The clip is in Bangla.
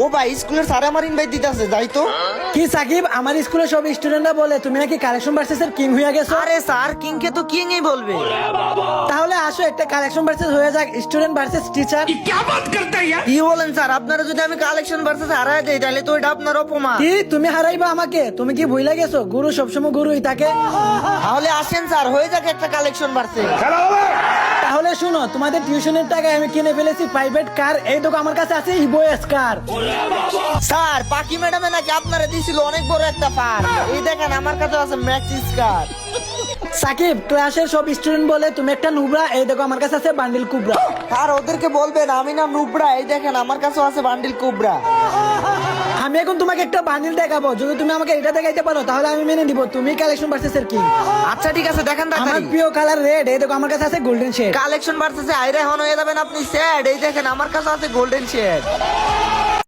ও ভাই স্কুলের স্যার আমার ইনভাইট দিতেছে, যাই তো। কি সাকিব, আমার স্কুলে সব স্টুডেন্টরা বলে তুমি নাকি কালেকশন ভার্সেসের কিং হয়ে গেছো। আরে স্যার কিং কে তো কিং ই বলবে। তাহলে আসো একটা কালেকশন ভার্সেস হয়ে যাক, স্টুডেন্ট ভার্সেস টিচার। কি বলেন স্যার? আপনারা যদি আমি কালেকশন ভার্সেস হারায় দেই তাহলে তো এটা আপনার অপমান। কি তুমি হারাইবা আমাকে? তুমি কি ভুলে গেছো গুরু সবসময় গুরুই থাকে? তাহলে আসেন স্যার, হয়ে যাক একটা কালেকশন ভার্সেস। তাহলে শুনো, তোমাদের টিউশনের টাকায় আমি কিনে ফেলেছি প্রাইভেট কার। এই দেখো আমার কাছে আছে ইভোএস কার। স্যার পাকি ম্যাডামে নাকি আপনারা দিছিল অনেক বড় একটা পার। এই দেখেন আমার কাছে আছে ম্যাক্সিস কার। সাকিব, ক্লাসের সব স্টুডেন্ট বলে তুমি একটা নুবরা। এই দেখো আমার কাছে আছে বান্ডিল কুবরা। আর ওদেরকে বলবেন আমি না নুবরা। এই দেখেন আমার কাছে আছে বান্ডিল কুবরা। আমি এখন তোমাকে একটা বান্ডিল দেখাবো, যদি তুমি আমাকে এটা দেখাইতে পারো তাহলে আমি মেনে নিব তুমি কালেকশন ভার্সেস এর কিং। আচ্ছা ঠিক আছে, দেখেন আমার তাড়াতাড়ি। প্রিয় কালার রেড। এই দেখো আমার কাছে আছে গোল্ডেন শেড। কালেকশন ভার্সেসে আইরে হন হয়ে যাবেন আপনি স্যাড। এই দেখেন আমার কাছে আছে গোল্ডেন শেড।